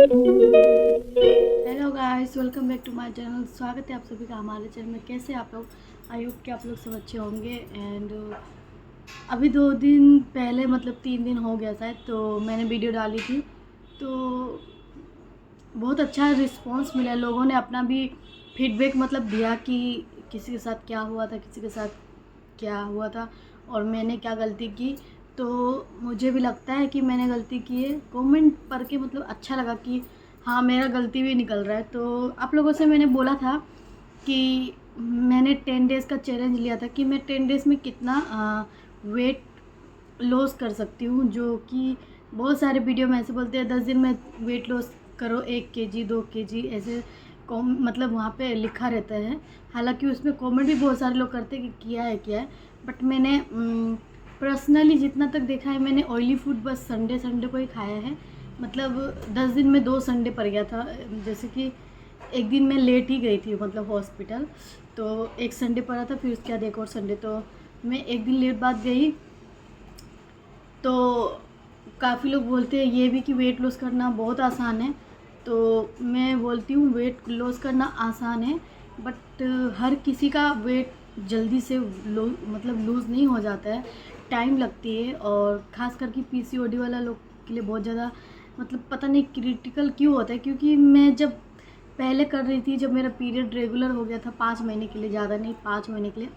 Hello guys, welcome back to my channel. स्वागत है आप सभी का हमारे चैनल में। कैसे आप लोग? आई होप कि आप लोग सब अच्छे होंगे। एंड अभी 2 दिन पहले, मतलब 3 दिन हो गया शायद, तो मैंने वीडियो डाली थी। तो बहुत अच्छा रिस्पांस मिला। लोगों ने अपना भी फीडबैक मतलब दिया कि किसी के साथ क्या हुआ था, किसी के साथ क्या हुआ था और मैंने क्या गलती की। तो मुझे भी लगता है कि मैंने गलती की है। कमेंट पढ़ के मतलब अच्छा लगा कि हाँ, मेरा गलती भी निकल रहा है। तो आप लोगों से मैंने बोला था कि मैंने 10 डेज़ का चैलेंज लिया था कि मैं 10 डेज़ में कितना वेट लॉस कर सकती हूँ। जो कि बहुत सारे वीडियो में ऐसे बोलते हैं 10 दिन में वेट लॉस करो, 1 केजी 2 केजी ऐसे मतलब वहाँ पे लिखा रहता है। हालांकि उसमें कमेंट भी बहुत सारे लोग करते हैं कि किया है। बट मैंने पर्सनली जितना तक देखा है, मैंने ऑयली फूड बस संडे संडे को ही खाया है। मतलब 10 दिन में 2 संडे पड़ गया था। जैसे कि एक दिन मैं लेट ही गई थी मतलब हॉस्पिटल, तो एक संडे पड़ा था, फिर उसके बाद एक और संडे। तो मैं एक दिन लेट बाद गई। तो काफ़ी लोग बोलते हैं ये भी कि वेट लॉस करना बहुत आसान है। तो मैं बोलती हूँ वेट लॉस करना आसान है, बट हर किसी का वेट जल्दी से मतलब लूज़ नहीं हो जाता है। टाइम लगती है। और ख़ास करके पीसीओडी वाला लोग के लिए बहुत ज़्यादा मतलब पता नहीं क्रिटिकल क्यों होता है। क्योंकि मैं जब पहले कर रही थी, जब मेरा पीरियड रेगुलर हो गया था 5 महीने के लिए, ज़्यादा नहीं 5 महीने के लिए,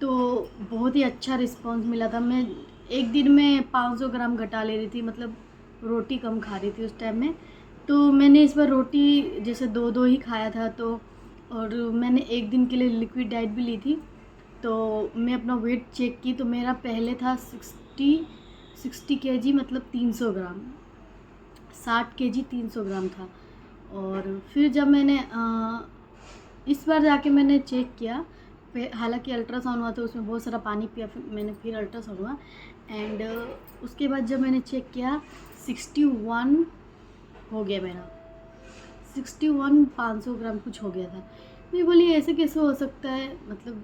तो बहुत ही अच्छा रिस्पॉन्स मिला था। मैं एक दिन में 500 ग्राम घटा ले रही थी, मतलब रोटी कम खा रही थी उस टाइम में। तो मैंने इस बार रोटी जैसे दो दो ही खाया था। तो और मैंने एक दिन के लिए लिक्विड डाइट भी ली थी। तो मैं अपना वेट चेक की तो मेरा पहले था 60 केजी, मतलब 300 ग्राम, 60 केजी 300 ग्राम था। और फिर जब मैंने इस बार जाके मैंने चेक किया, हालांकि अल्ट्रासाउंड हुआ तो उसमें बहुत सारा पानी पिया, फिर अल्ट्रासाउंड हुआ। एंड उसके बाद जब मैंने चेक किया 61 हो गया मेरा, 61 500 ग्राम कुछ हो गया था। मैं बोली ऐसे कैसे हो सकता है, मतलब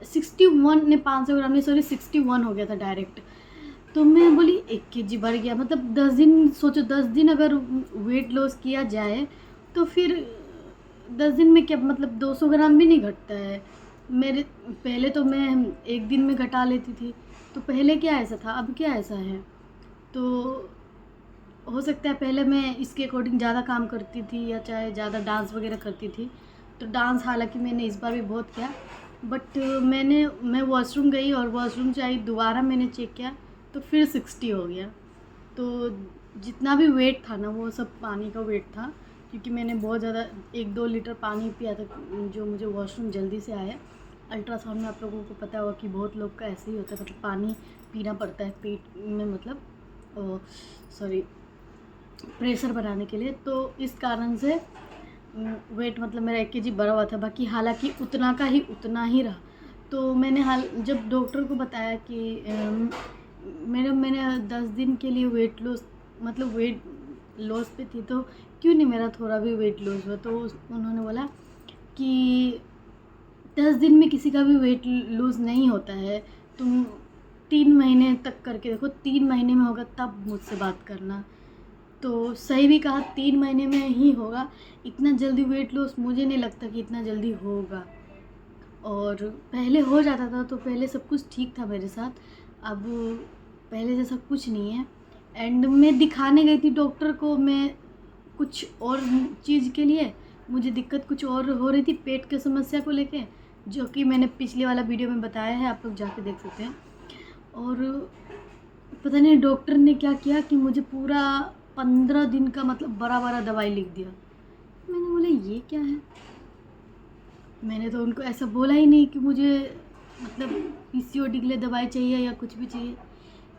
61 ने 500 ग्राम नहीं, सॉरी 61 हो गया था डायरेक्ट। तो मैं बोली 1 केजी बढ़ गया। मतलब 10 दिन सोचो, 10 दिन अगर वेट लॉस किया जाए तो फिर 10 दिन में क्या मतलब 200 ग्राम भी नहीं घटता है मेरे। पहले तो मैं एक दिन में घटा लेती थी। तो पहले क्या ऐसा था, अब क्या ऐसा है? तो हो सकता है पहले मैं इसके अकॉर्डिंग ज़्यादा काम करती थी या चाहे ज़्यादा डांस वगैरह करती थी। तो डांस हालांकि मैंने इस बार भी बहुत किया। बट मैं वॉशरूम गई और वॉशरूम से आई, दोबारा मैंने चेक किया तो फिर 60 हो गया। तो जितना भी वेट था ना, वो सब पानी का वेट था। क्योंकि मैंने बहुत ज़्यादा 1-2 लीटर पानी पिया था, जो मुझे वॉशरूम जल्दी से आया। अल्ट्रासाउंड में आप लोगों को पता होगा कि बहुत लोग का ऐसे ही होता है, मतलब पानी पीना पड़ता है पेट में, मतलब सॉरी, प्रेशर बनाने के लिए। तो इस कारण से वेट मतलब मेरा 1 केजी बढ़ा हुआ था। बाकी हालांकि उतना ही रहा। तो मैंने जब डॉक्टर को बताया कि मैंने 10 दिन के लिए वेट लॉस, मतलब वेट लॉस पे थी, तो क्यों नहीं मेरा थोड़ा भी वेट लॉस हुआ। तो उन्होंने बोला कि 10 दिन में किसी का भी वेट लूज़ नहीं होता है। तुम 3 महीने तक करके देखो, 3 महीने में होगा तब मुझसे बात करना। तो सही भी कहा, 3 महीने में ही होगा। इतना जल्दी वेट लॉस मुझे नहीं लगता कि इतना जल्दी होगा। और पहले हो जाता था, तो पहले सब कुछ ठीक था मेरे साथ। अब पहले जैसा कुछ नहीं है। एंड मैं दिखाने गई थी डॉक्टर को, मैं कुछ और चीज़ के लिए, मुझे दिक्कत कुछ और हो रही थी पेट की समस्या को लेके, जो कि मैंने पिछले वाला वीडियो में बताया है, आप लोग जाके देख सकते हैं। और पता नहीं डॉक्टर ने क्या किया कि मुझे पूरा 15 दिन का मतलब बड़ा बड़ा दवाई लिख दिया। मैंने बोला ये क्या है? मैंने तो उनको ऐसा बोला ही नहीं कि मुझे मतलब पीसीओडी के लिए दवाई चाहिए या कुछ भी चाहिए।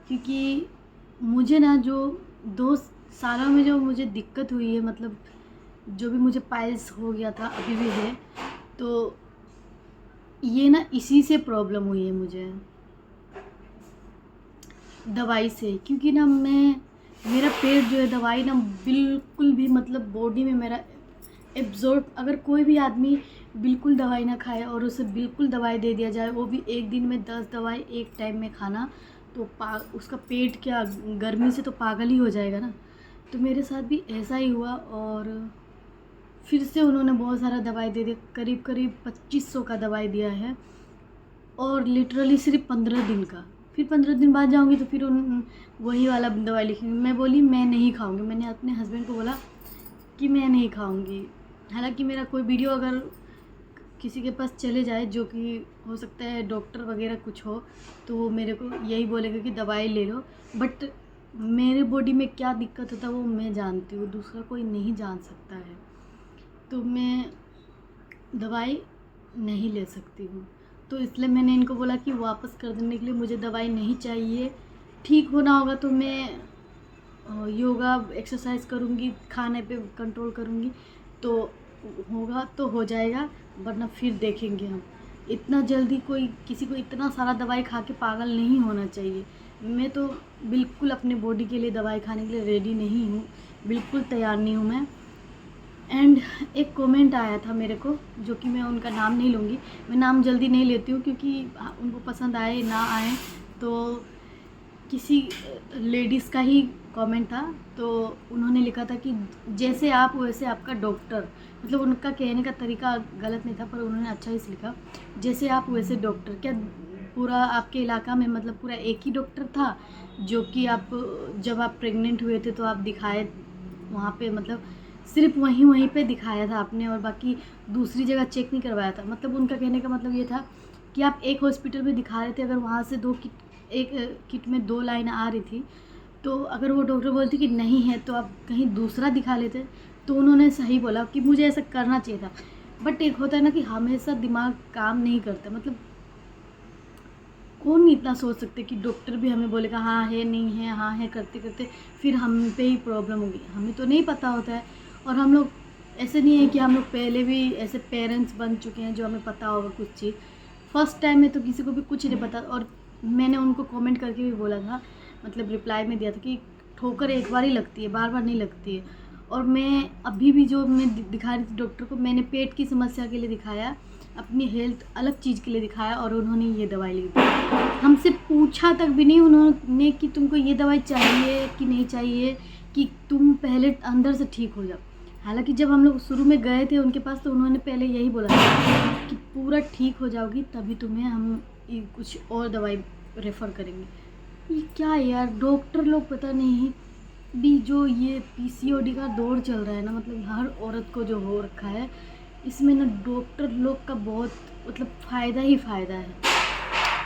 क्योंकि मुझे ना जो 2 सालों में जो मुझे दिक्कत हुई है, मतलब जो भी मुझे पाइल्स हो गया था, अभी भी है, तो ये ना इसी से प्रॉब्लम हुई है मुझे, दवाई से। क्योंकि ना मेरा पेट जो है, दवाई ना बिल्कुल भी मतलब बॉडी में मेरा एब्जॉर्ब, अगर कोई भी आदमी बिल्कुल दवाई ना खाए और उसे बिल्कुल दवाई दे दिया जाए, वो भी एक दिन में 10 दवाई एक टाइम में खाना, तो उसका पेट क्या गर्मी से तो पागल ही हो जाएगा ना। तो मेरे साथ भी ऐसा ही हुआ और फिर से उन्होंने बहुत सारा दवाई दे दिया, करीब करीब 2500 का दवाई दिया है और लिटरली सिर्फ 15 दिन का। फिर 15 दिन बाद जाऊंगी तो फिर उन वही वाला दवाई लिखेंगे। मैं बोली मैं नहीं खाऊंगी, मैंने अपने हस्बैंड को बोला कि मैं नहीं खाऊंगी। हालांकि मेरा कोई वीडियो अगर किसी के पास चले जाए, जो कि हो सकता है डॉक्टर वगैरह कुछ हो, तो वो मेरे को यही बोलेगा कि दवाई ले लो, बट मेरे बॉडी में क्या दिक्कत होता है वो मैं जानती हूँ, दूसरा कोई नहीं जान सकता है। तो मैं दवाई नहीं ले सकती हूँ, तो इसलिए मैंने इनको बोला कि वापस कर देने के लिए मुझे दवाई नहीं चाहिए। ठीक होना होगा तो मैं योगा एक्सरसाइज करूँगी, खाने पे कंट्रोल करूँगी, तो होगा तो हो जाएगा, वरना फिर देखेंगे हम। इतना जल्दी कोई किसी को इतना सारा दवाई खा के पागल नहीं होना चाहिए। मैं तो बिल्कुल अपने बॉडी के लिए दवाई खाने के लिए रेडी नहीं हूँ, बिल्कुल तैयार नहीं हूँ मैं। एंड एक कमेंट आया था मेरे को, जो कि मैं उनका नाम नहीं लूँगी, मैं नाम जल्दी नहीं लेती हूँ क्योंकि उनको पसंद आए ना आए। तो किसी लेडीज़ का ही कमेंट था, तो उन्होंने लिखा था कि जैसे आप वैसे आपका डॉक्टर, मतलब उनका कहने का तरीका गलत नहीं था पर उन्होंने अच्छा ही लिखा, जैसे आप वैसे डॉक्टर। क्या पूरा आपके इलाका में मतलब पूरा एक ही डॉक्टर था जो कि आप जब आप प्रेग्नेंट हुए थे तो आप दिखाए वहाँ पे, मतलब सिर्फ वहीं पे दिखाया था आपने और बाकी दूसरी जगह चेक नहीं करवाया था? मतलब उनका कहने का मतलब ये था कि आप एक हॉस्पिटल में दिखा रहे थे, अगर वहाँ से एक किट में 2 लाइन आ रही थी, तो अगर वो डॉक्टर बोलती कि नहीं है तो आप कहीं दूसरा दिखा लेते। तो उन्होंने सही बोला कि मुझे ऐसा करना चाहिए था, बट एक होता है ना कि हमेशा दिमाग काम नहीं करता। मतलब कौन इतना सोच सकते कि डॉक्टर भी हमें बोलेगा हाँ है नहीं है, हाँ है करते करते फिर हम पे ही प्रॉब्लम होगी, हमें तो नहीं पता होता है। और हम लोग ऐसे नहीं है कि हम लोग पहले भी ऐसे पेरेंट्स बन चुके हैं जो हमें पता होगा कुछ चीज़। फर्स्ट टाइम में तो किसी को भी कुछ नहीं पता। और मैंने उनको कमेंट करके भी बोला था, मतलब रिप्लाई में दिया था कि ठोकर एक बार ही लगती है, बार बार नहीं लगती है। और मैं अभी भी जो मैं दिखा रही थी डॉक्टर को, मैंने पेट की समस्या के लिए दिखाया, अपनी हेल्थ अलग चीज़ के लिए दिखाया और उन्होंने ये दवाई ली। हमसे पूछा तक भी नहीं उन्होंने कि तुमको ये दवाई चाहिए कि नहीं चाहिए, कि तुम पहले अंदर से ठीक हो जाओ। हालांकि जब हम लोग शुरू में गए थे उनके पास तो उन्होंने पहले यही बोला था कि पूरा ठीक हो जाओगी तभी तुम्हें हम कुछ और दवाई रेफ़र करेंगे। ये क्या है यार, डॉक्टर लोग पता नहीं भी, जो ये पीसीओडी का दौर चल रहा है ना, मतलब हर औरत को जो हो रखा है, इसमें ना डॉक्टर लोग का बहुत मतलब फ़ायदा ही फ़ायदा है।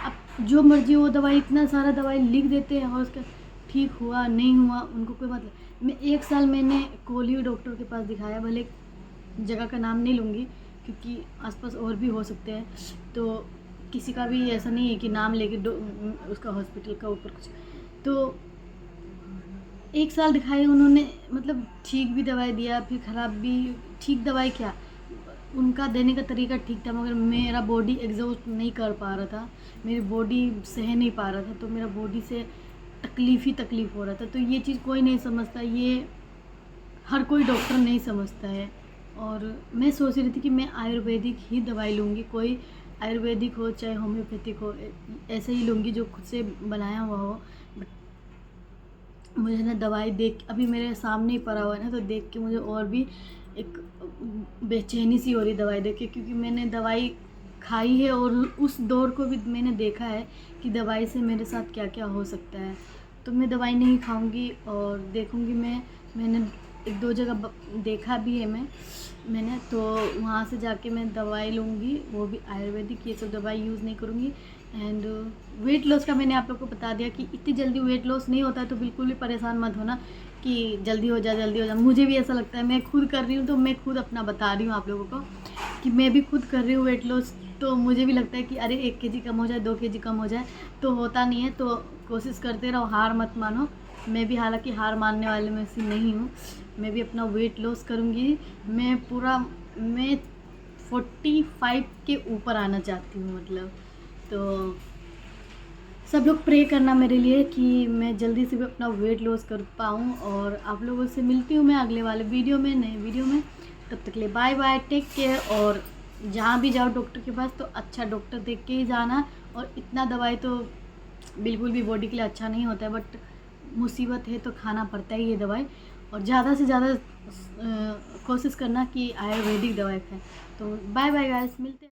अब जो मर्जी वो दवाई, इतना सारा दवाई लिख देते हैं और उसका ठीक हुआ नहीं हुआ उनको कोई मतलब। मैं 1 साल मैंने कोलियो डॉक्टर के पास दिखाया, भले जगह का नाम नहीं लूँगी क्योंकि आसपास और भी हो सकते हैं, तो किसी का भी ऐसा नहीं है कि नाम लेके उसका हॉस्पिटल का ऊपर कुछ। तो 1 साल दिखाई उन्होंने, मतलब ठीक भी दवाई दिया फिर ख़राब भी। ठीक दवाई क्या, उनका देने का तरीका ठीक था, मगर मेरा बॉडी एग्जॉस्ट नहीं कर पा रहा था, मेरी बॉडी सह नहीं पा रहा था, तो मेरा बॉडी से तकलीफ़ ही तकलीफ़ हो रहा था। तो ये चीज़ कोई नहीं समझता, ये हर कोई डॉक्टर नहीं समझता है। और मैं सोच रही थी कि मैं आयुर्वेदिक ही दवाई लूँगी, कोई आयुर्वेदिक हो चाहे होम्योपैथिक हो, ऐसे ही लूँगी जो खुद से बनाया हुआ हो। बट मुझे ना दवाई देख, अभी मेरे सामने ही पड़ा हुआ है ना, तो देख के मुझे और भी एक बेचैनी सी हो रही दवाई देख के, क्योंकि मैंने दवाई खाई है और उस दौर को भी मैंने देखा है कि दवाई से मेरे साथ क्या क्या हो सकता है। तो मैं दवाई नहीं खाऊंगी और देखूंगी। मैंने 1-2 जगह देखा भी है मैंने, तो वहाँ से जाके मैं दवाई लूँगी, वो भी आयुर्वेदिक। ये सब दवाई यूज़ नहीं करूँगी। एंड वेट लॉस का मैंने आप लोग को बता दिया कि इतनी जल्दी वेट लॉस नहीं होता है, तो बिल्कुल भी परेशान मत होना कि जल्दी हो जा जल्दी हो जा। मुझे भी ऐसा लगता है, मैं खुद कर रही हूँ तो मैं खुद अपना बता रही हूँ आप लोगों को कि मैं भी खुद कर रही हूँ वेट लॉस। तो मुझे भी लगता है कि अरे 1 केजी कम हो जाए, 2 केजी कम हो जाए, तो होता नहीं है। तो कोशिश करते रहो, हार मत मानो। मैं भी हालांकि हार मानने वाले में से नहीं हूँ, मैं भी अपना वेट लॉस करूँगी। मैं 45 के ऊपर आना चाहती हूँ, मतलब। तो सब लोग प्रे करना मेरे लिए कि मैं जल्दी से भी अपना वेट लॉस कर पाऊँ। और आप लोगों से मिलती हूँ मैं अगले वाले वीडियो में, नए वीडियो में। तब तक के लिए बाय बाय, टेक केयर। और जहाँ भी जाओ डॉक्टर के पास तो अच्छा डॉक्टर देख के ही जाना। और इतना दवाई तो बिल्कुल भी बॉडी के लिए अच्छा नहीं होता है, बट मुसीबत है तो खाना पड़ता ही है दवाई। और ज़्यादा से ज़्यादा कोशिश करना कि आयुर्वेदिक दवाई खाएं। तो बाय बाय गाइस, मिलते हैं।